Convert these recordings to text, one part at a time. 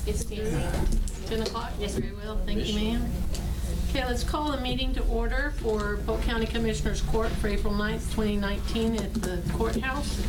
It's 10 o'clock? Yes, Very well, thank you, ma'am. Okay, let's call the meeting to order for Polk County Commissioners Court for April 9th, 2019 at the courthouse.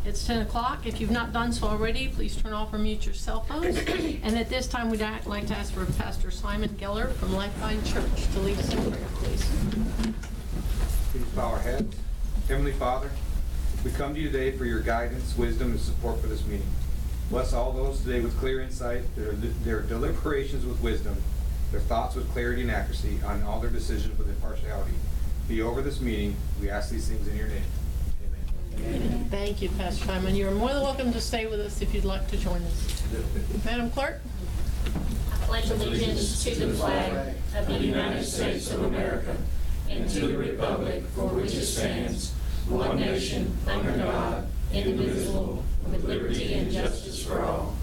It's 10 o'clock. If you've not done so already, please turn off or mute your cell phones. And at this time, we'd like to ask for Pastor Simon Geller from Lifeline Church to lead us in prayer, please. Please bow our heads. Heavenly Father, we come to you today for your guidance, wisdom, and support for this meeting. Bless all those today with clear insight, their deliberations with wisdom, their thoughts with clarity and accuracy, on all their decisions with impartiality. Be over this meeting. We ask these things in your name. Amen. Thank you, Pastor Simon. You're more than welcome to stay with us if you'd like to join us. Madam Clerk? I pledge allegiance to the flag of the United States of America and to the republic for which it stands, one nation, under God, indivisible, with liberty and justice for all.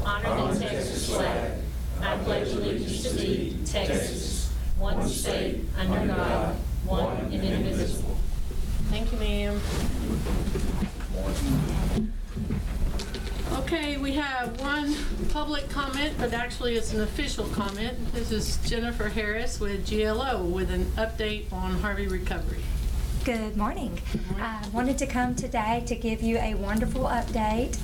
Honor the Texas flag. I pledge allegiance to thee, Texas, one state, under God, one and indivisible. Thank you, ma'am. Okay, we have one public comment, but actually it's an official comment. This is Jennifer Harris with GLO with an update on Harvey recovery. Good morning. I wanted to come today to give you a wonderful update.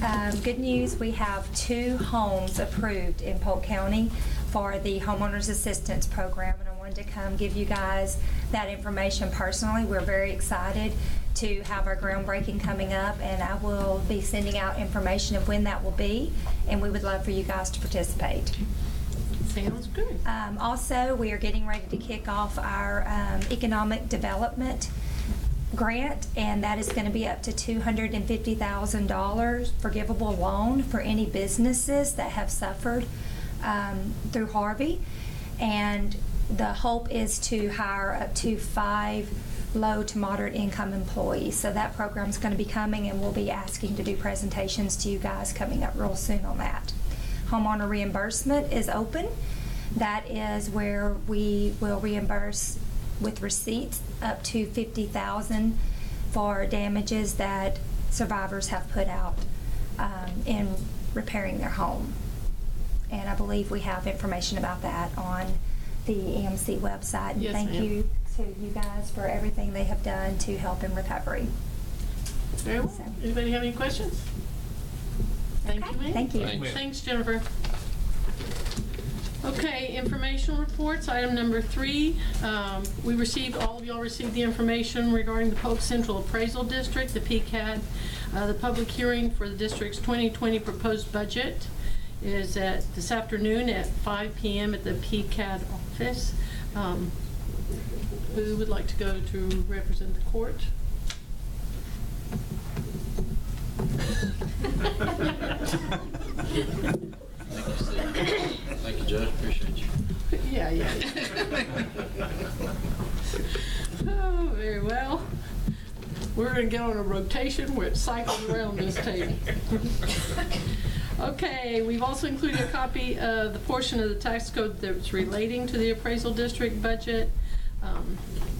Good news, we have 2 homes approved in Polk County for the Homeowners Assistance Program, and I wanted to come give you guys that information personally. We're very excited to have our groundbreaking coming up, and I will be sending out information of when that will be, and we would love for you guys to participate. Sounds good. Also, we are getting ready to kick off our economic development grant, and that is going to be up to $250,000 forgivable loan for any businesses that have suffered through Harvey. And the hope is to hire up to 5 low to moderate income employees. So that program is going to be coming, and we'll be asking to do presentations to you guys coming up real soon on that. Homeowner reimbursement is open. That is where we will reimburse with receipts up to $50,000 for damages that survivors have put out in repairing their home. And I believe we have information about that on the EMC website. And Yes, thank ma'am. you to you guys for everything they have done to help in recovery. Very well. Anybody have any questions? Thank Okay, you, ma'am. thank you. Thanks, Jennifer. Okay, informational reports, item number 3. All of y'all received the information regarding the Polk Central Appraisal District, the PCAD. The public hearing for the district's 2020 proposed budget is this afternoon at 5 p.m. at the PCAD office. Who would like to go to represent the court? Thank you, Judge. Appreciate you. Yeah. Oh, very well. We're going to go on a rotation where it cycles around this table. Okay, we've also included a copy of the portion of the tax code that's relating to the appraisal district budget.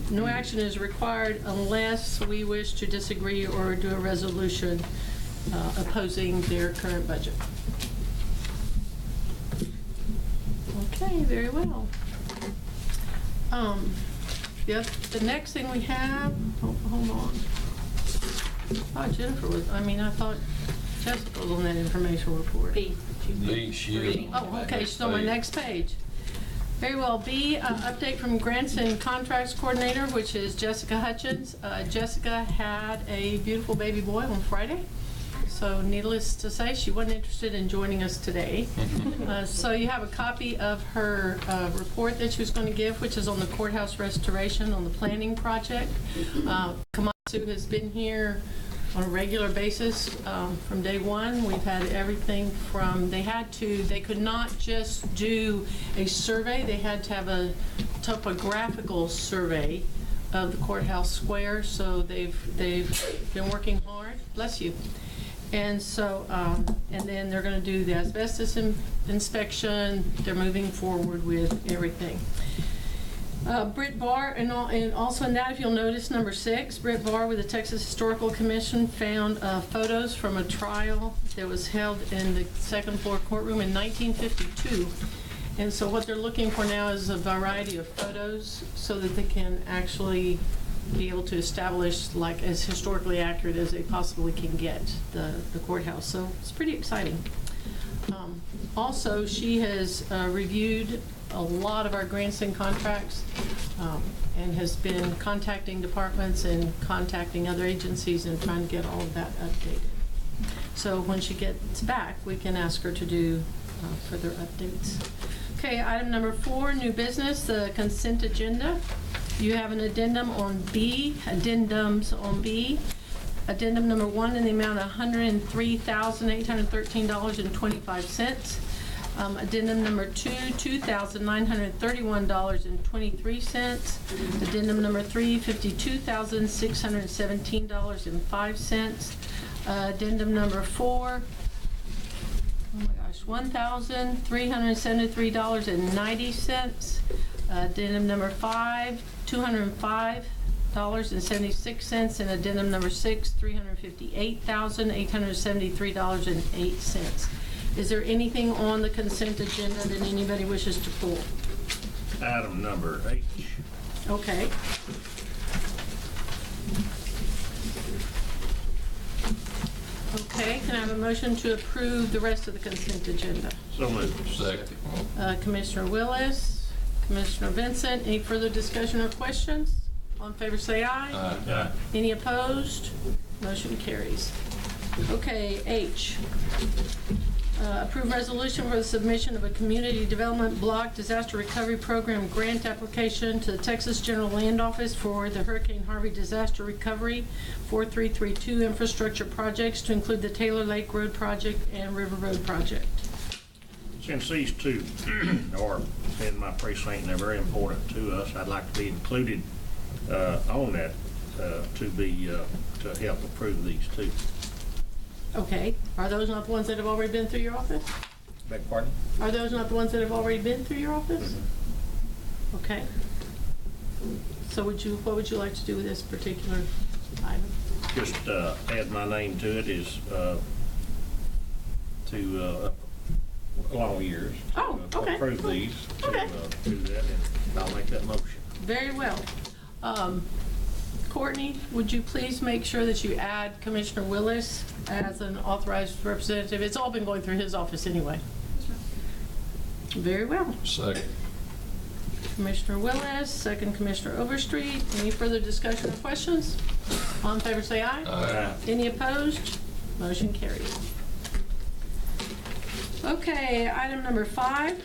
No action is required unless we wish to disagree or do a resolution opposing their current budget. Okay, very well. The next thing we have, hold on. Oh, Jennifer was, I thought Jessica was on that informational report. B. Oh, okay, she's on my next page. Very well. B, update from Grants and Contracts Coordinator, which is Jessica Hutchins. Jessica had a beautiful baby boy on Friday. So needless to say, she wasn't interested in joining us today. So you have a copy of her report that she was going to give, which is on the courthouse restoration on the planning project. Komatsu has been here on a regular basis from day one. We've had everything from, they could not just do a survey, they had to have a topographical survey of the courthouse square, so they've been working hard. Bless you. And so, and then they're going to do the asbestos inspection. They're moving forward with everything. Britt Barr, and also in that, if you'll notice, number 6, Britt Barr with the Texas Historical Commission found photos from a trial that was held in the second floor courtroom in 1952. And so what they're looking for now is a variety of photos so that they can actually be able to establish, like, as historically accurate as they possibly can get the courthouse. So it's pretty exciting. Also, she has reviewed a lot of our grants and contracts and has been contacting departments and contacting other agencies and trying to get all of that updated. So when she gets back, we can ask her to do further updates. Okay, item number 4, new business, the consent agenda. You have an addendum on B, addendums on B. Addendum number 1 in the amount of $103,813.25. Addendum number 2, $2,931.23. Addendum number 3, $52,617.05. Addendum number 4, oh my gosh, $1,373.90. Addendum number 5, $205.76, and addendum number 6, $358,873.08. Is there anything on the consent agenda that anybody wishes to pull? Item number H. Okay. Okay, can I have a motion to approve the rest of the consent agenda? So moved. Second. Commissioner Willis, Commissioner Vincent, any further discussion or questions? All in favor say aye. Aye. Any opposed? Motion carries. Okay, H. Approve resolution for the submission of a Community Development Block Disaster Recovery Program grant application to the Texas General Land Office for the Hurricane Harvey Disaster Recovery 4332 infrastructure projects to include the Taylor Lake Road Project and River Road Project. Since these two are in my precinct and they're very important to us, I'd like to be included on that to help approve these two. Okay, are those not the ones that have already been through your office? Beg pardon? Are those not the ones that have already been through your office? Okay. So what would you like to do with this particular item? Just add my name to it is to long years. Oh, to okay. approve these. Okay. To do that, and I'll make that motion. Very well. Courtney, would you please make sure that you add Commissioner Willis as an authorized representative? It's all been going through his office anyway. Very well. Second. Commissioner Willis, second Commissioner Overstreet. Any further discussion or questions? All in favor say aye. Aye. Any opposed? Motion carries. Okay, item number 5.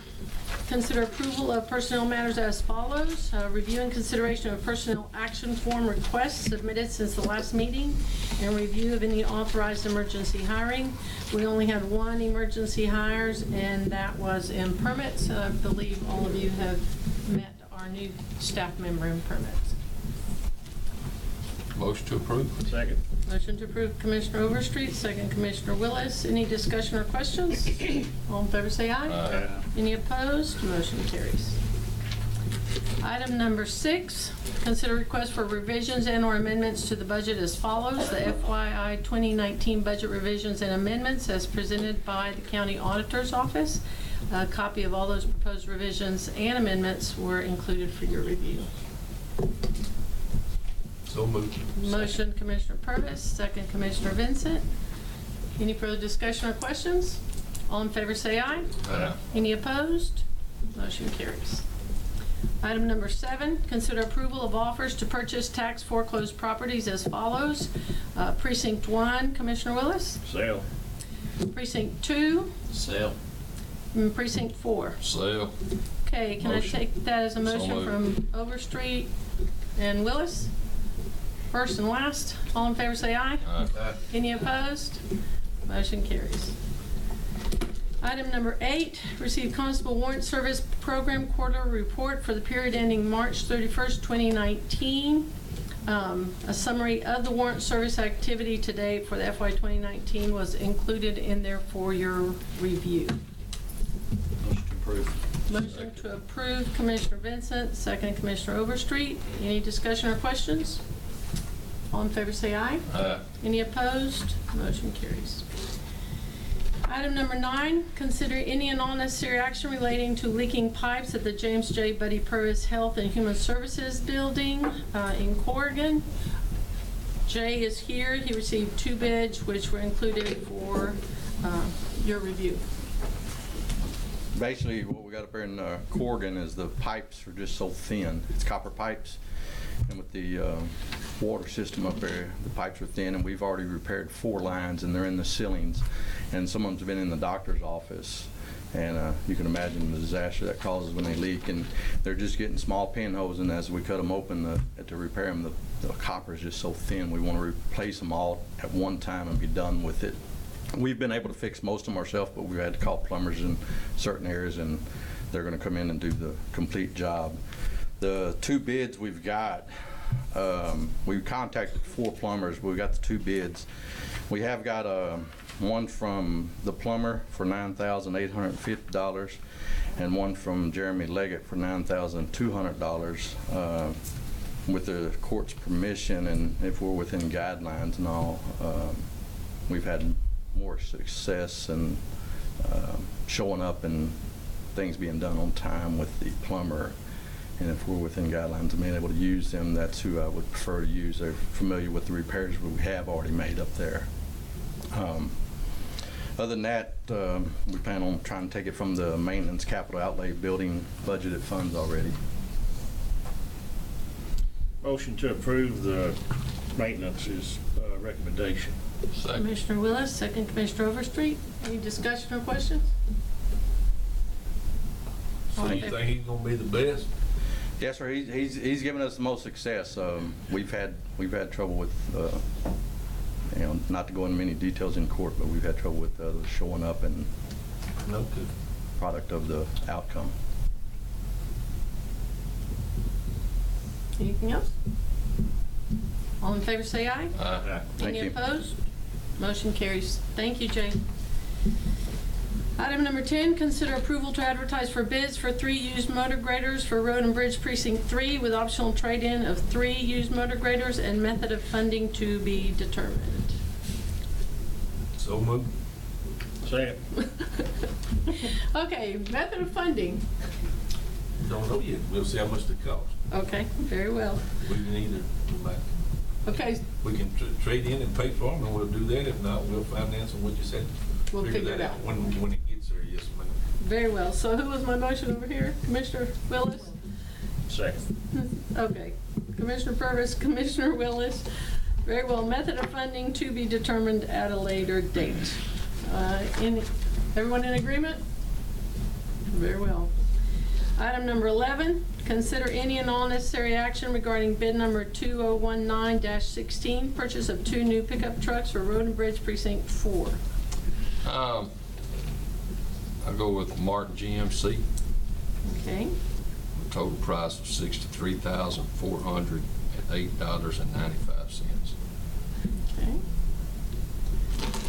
Consider approval of personnel matters as follows. Review and consideration of personnel action form requests submitted since the last meeting, and review of any authorized emergency hiring. We only had one emergency hires, and that was in permits. I believe all of you have met our new staff member in permits. Motion to approve. Second. Motion to approve Commissioner Overstreet, second Commissioner Willis. Any discussion or questions? All in favor say aye. Aye. Any opposed? Motion carries. Item number 6, consider request for revisions and/or amendments to the budget as follows. The FYI 2019 budget revisions and amendments as presented by the County Auditor's Office. A copy of all those proposed revisions and amendments were included for your review. So moved. Motion Commissioner Purvis, second Commissioner Vincent. Any further discussion or questions? All in favor say aye. Aye. Any opposed? Motion carries. Item number 7, consider approval of offers to purchase tax foreclosed properties as follows. Precinct 1, Commissioner Willis. Sale. Precinct 2, Sale. and Precinct 4. Sale. Okay, can Motion. I take that as a So motion moved. from Overstreet and Willis? First and last, all in favor say aye. Aye. Any opposed? Motion carries. Item number 8, receive Constable Warrant Service Program Quarterly Report for the period ending March 31st, 2019. A summary of the warrant service activity to date for the FY 2019 was included in there for your review. Motion to approve. Motion to approve Commissioner Vincent, second Commissioner Overstreet. Any discussion or questions? All in favor say aye. Aye. Any opposed? Motion carries. Item number 9, consider any and all necessary action relating to leaking pipes at the James J. Buddy Purvis Health and Human Services Building in Corrigan. Jay is here. He received 2 bids, which were included for your review. Basically, what we got up here in Corrigan is the pipes are just so thin. It's copper pipes, and with the water system up there, the pipes are thin, and we've already repaired 4 lines, and they're in the ceilings, and some of them's been in the doctor's office, and you can imagine the disaster that causes when they leak, and they're just getting small pinholes, and as we cut them open to repair them, the copper is just so thin. We want to replace them all at one time and be done with it. We've been able to fix most of them ourselves, but we've had to call plumbers in certain areas, and they're going to come in and do the complete job. The 2 bids we've got, we contacted 4 plumbers. We got the 2 bids. We have got one from the plumber for $9,850 and one from Jeremy Leggett for $9,200 with the court's permission, and if we're within guidelines and all. We've had more success and showing up and things being done on time with the plumber. And if we're within guidelines and being able to use them, that's who I would prefer to use. They're familiar with the repairs we have already made up there. Other than that, we plan on trying to take it from the maintenance capital outlay building budgeted funds already. Motion to approve the maintenance is recommendation. Second. Commissioner Willis, second Commissioner Overstreet. Any discussion or questions? So you think he's gonna be the best? Yes, sir. He's given us the most success. We've had trouble with, not to go into many details in court, but we've had trouble with showing up and No good. product of the outcome. Anything else? All in favor say aye. Aye. Thank Any you. opposed? Motion carries. Thank you, Jay. Item number 10, consider approval to advertise for bids for 3 used motor graders for Road and Bridge Precinct 3 with optional trade-in of 3 used motor graders and method of funding to be determined. So moved. Second. Okay, method of funding. Don't know yet. We'll see how much it costs. Okay, very well. We can either, Okay, we can trade in and pay for them, and we'll do that. If not, we'll finance them, what you said. We'll figure it out. When it gets there, yes, ma'am. very well. So who was my motion over here? Commissioner Willis? Second. Okay. Commissioner Purvis, Commissioner Willis. Very well. Method of funding to be determined at a later date. Everyone in agreement? Very well. Item number 11, consider any and all necessary action regarding bid number 2019-16, purchase of 2 new pickup trucks for Road and Bridge Precinct 4. I'll go with Martin GMC. Okay. Total price of $63,408.95. Okay.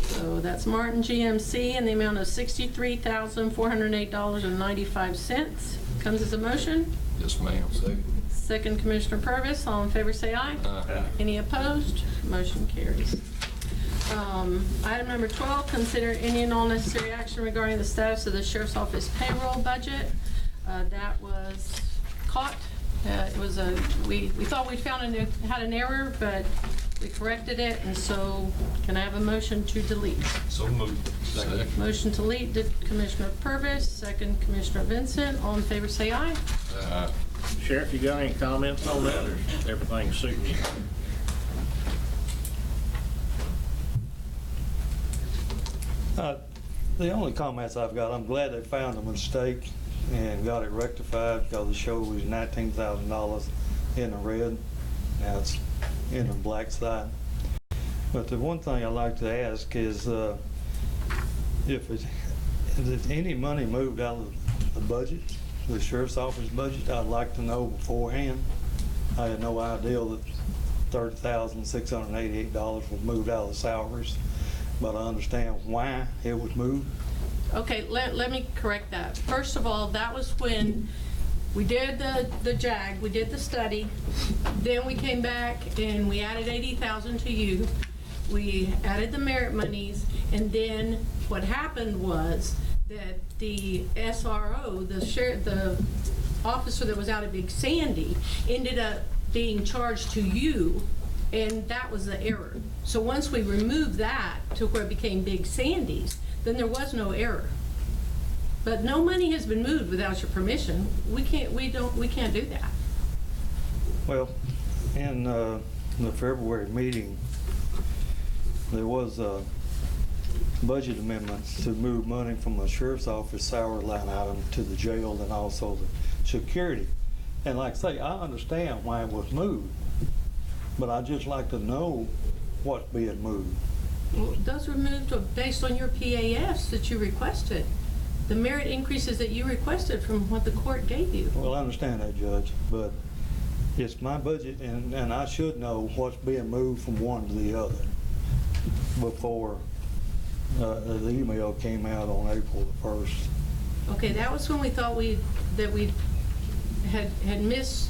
So that's Martin GMC in the amount of $63,408.95. Comes as a motion. Yes, ma'am. Second. Second Commissioner Purvis. All in favor say aye. Aye. Any opposed? Motion carries. Item number 12, consider any and all necessary action regarding the status of the Sheriff's Office payroll budget. That was caught. It was we thought we'd had an error, but we corrected it, and so can I have a motion to delete? So moved. Second. Motion to delete, did Commissioner Purvis, second Commissioner Vincent. All in favor say aye. Aye. Sheriff, you got any comments on that, or is everything suiting you? The only comments I've got, I'm glad they found a mistake and got it rectified because the show was $19,000 in the red. Now it's in the black side. But the one thing I'd like to ask is if any money moved out of the budget, the sheriff's office budget, I'd like to know beforehand. I had no idea that $30,688 was moved out of the salaries, but I understand why it was moved. Okay, let me correct that. First of all, that was when we did the JAG, we did the study, then we came back and we added 80,000 to you. We added the merit monies, and then what happened was that the SRO, the officer that was out of Big Sandy, ended up being charged to you, and that was the error. So once we removed that to where it became Big Sandy's, then there was no error. But no money has been moved without your permission. We can't do that. Well, in the February meeting, there was a budget amendment to move money from the sheriff's office salary line item to the jail and also the security. And like I say, I understand why it was moved, but I'd just like to know what's being moved. Well, those were moved based on your PAFs that you requested. The merit increases that you requested from what the court gave you. Well, I understand that, Judge, but it's my budget, and I should know what's being moved from one to the other before the email came out on April the 1st. Okay, that was when we thought that we had missed.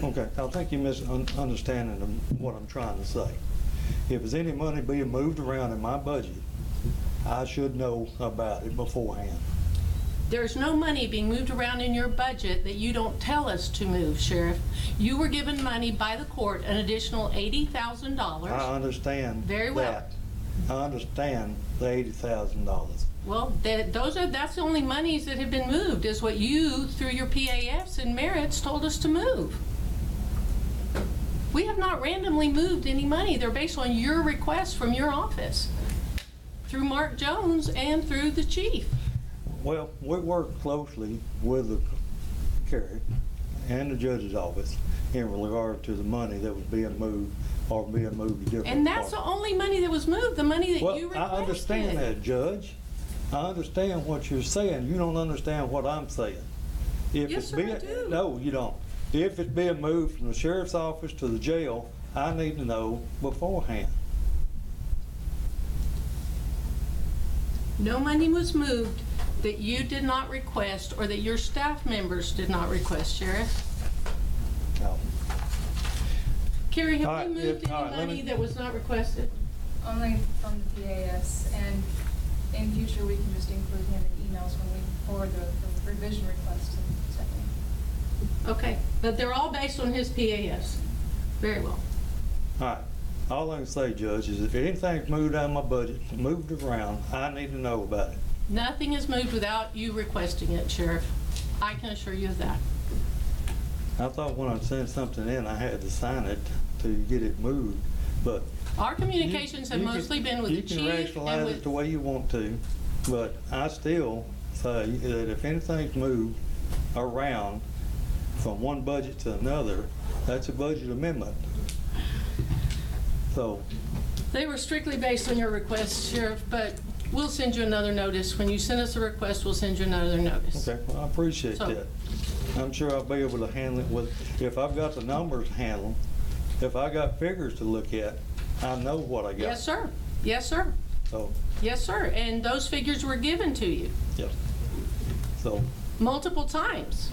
Okay, I think you're misunderstanding what I'm trying to say. If there's any money being moved around in my budget, I should know about it beforehand. There's no money being moved around in your budget that you don't tell us to move, Sheriff. You were given money by the court, an additional $80,000. I understand Very well. that. I understand the $80,000. Well, that's the only monies that have been moved, is what you, through your PAFs and merits, told us to move. We have not randomly moved any money. They're based on your request from your office, through Mark Jones and through the chief. Well, we work closely with the Carrick and the judge's office in regard to the money that was being moved or being moved to different And that's the departments. only money that was moved, the money that Well, you requested. I understand that, Judge. I understand what you're saying. You don't understand what I'm saying. If Yes, it's sir, I being, do. no, you don't. If it's being moved from the sheriff's office to the jail, I need to know beforehand. No money was moved that you did not request or that your staff members did not request, Sheriff. No. Carrie, All have right, we moved if- all any right, let money me- that was not requested? Only from the PAS, and in future, we can just include him in emails when we forward the revision request to Stephanie. Okay, but they're all based on his PAS. Very well. All right. All I can say, Judge, is if anything's moved out of my budget, moved around, I need to know about it. Nothing is moved without you requesting it, Sheriff. I can assure you of that. I thought when I sent something in, I had to sign it to get it moved, but. Our communications have You can- mostly been with the chief You can and rationalize it the with, way you want to, but I still say that if anything's moved around from one budget to another, that's a budget amendment. So, they were strictly based on your request, Sheriff, but we'll send you another notice. When you send us a request, we'll send you another notice. okay, well, I appreciate So- that. I'm sure I'll be able to handle it with, if I've got the numbers to handle, if I got figures to look at, I know what I got. Yes, sir. Yes, sir. So, Yes, sir. And those figures were given to you yes. So, multiple times.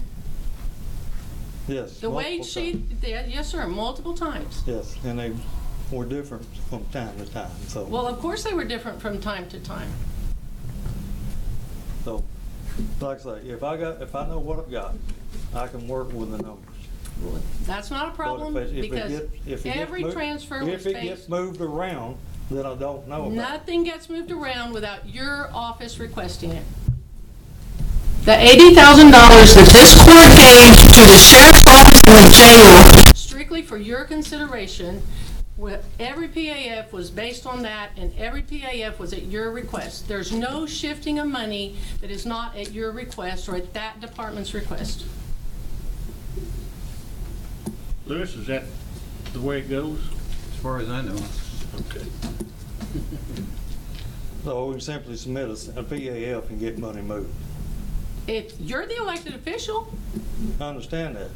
yes. The wage multiple sheet, times. yes, sir, multiple times. Yes, and they were different from time to time, so. Well, of course they were different from time to time. So, like I say, if I know what I've got, I can work with the numbers. That's not a problem But if it because gets- if it gets every moved- transfer was If it gets based. moved around, then I don't know about it. Nothing gets moved around without your office requesting it. The $80,000 that this court gave to the sheriff's office and the jail, strictly for your consideration, every PAF was based on that, and every PAF was at your request. There's no shifting of money that is not at your request or at that department's request. Lewis, is that the way it goes? As far as I know. Okay. So we simply submit a PAF and get money moved. If you're the elected official, I understand that.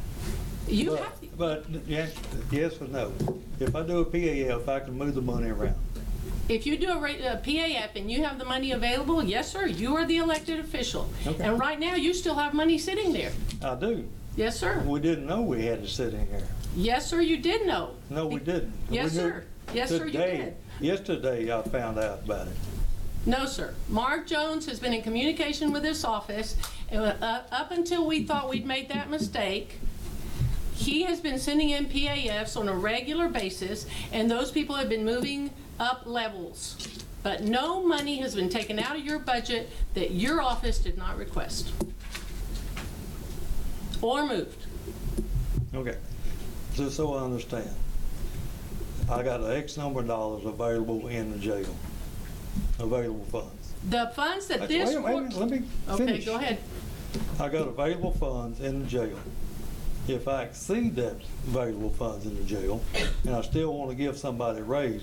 you But- have to. But, yes or no? If I do a PAF, I can move the money around. If you do a PAF and you have the money available, yes, sir, you are the elected official. Okay. And right now, you still have money sitting there. I do. Yes, sir. We didn't know we had to sit in here. Yes, sir, you did know. No, we didn't. Yes, We knew- sir. Yes, sir, you Today- did. Yesterday, I found out about it. No, sir. Mark Jones has been in communication with this office, and up until we thought we'd made that mistake, he has been sending in PAFs on a regular basis, and those people have been moving up levels. But no money has been taken out of your budget that your office did not request or moved. Okay, just so I understand, I got an X number of dollars available in the jail, available funds. The funds that this Wait a minute, let me Okay, finish. go ahead. I got available funds in the jail. If I exceed that available funds in the jail, and I still want to give somebody a raise,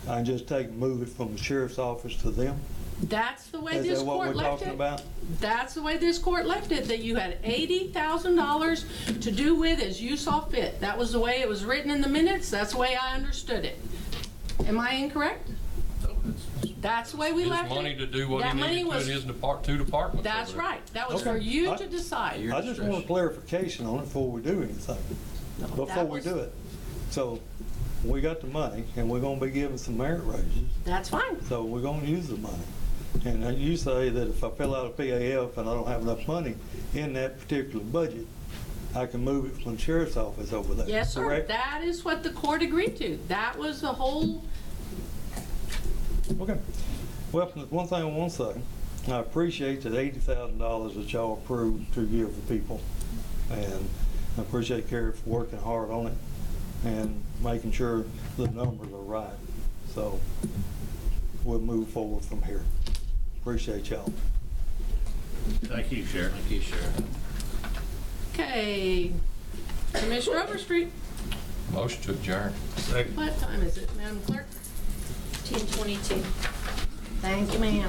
I can just move it from the sheriff's office to them? That's the way Is this that what court we're left talking it. about? That's the way this court left it, that you had $80,000 to do with as you saw fit. That was the way it was written in the minutes. That's the way I understood it. Am I incorrect? That's the way we left it. His money to do what That he money needed to was- in his two departments. That's over there. right. That was Okay. for you I- to decide. Your I just want a discretion. clarification on it before we do anything, before that we was- do it. So, we got the money, and we're gonna be giving some merit raises, That's fine. so we're gonna use the money. And you say that if I fill out a PAF and I don't have enough money in that particular budget, I can move it from the sheriff's office over there. Yes, sir. Correct? That is what the court agreed to. That was the whole, Okay. Well, there's one thing I want to say. I appreciate that $80,000 that y'all approved to give the people. And I appreciate Carrie for working hard on it and making sure the numbers are right. So we'll move forward from here. Appreciate y'all. Thank you, Sheriff. Thank you, Sheriff. okay. Commissioner Overstreet, Motion to adjourn. what time is it, Madam Clerk? 10:22. Thank you, ma'am.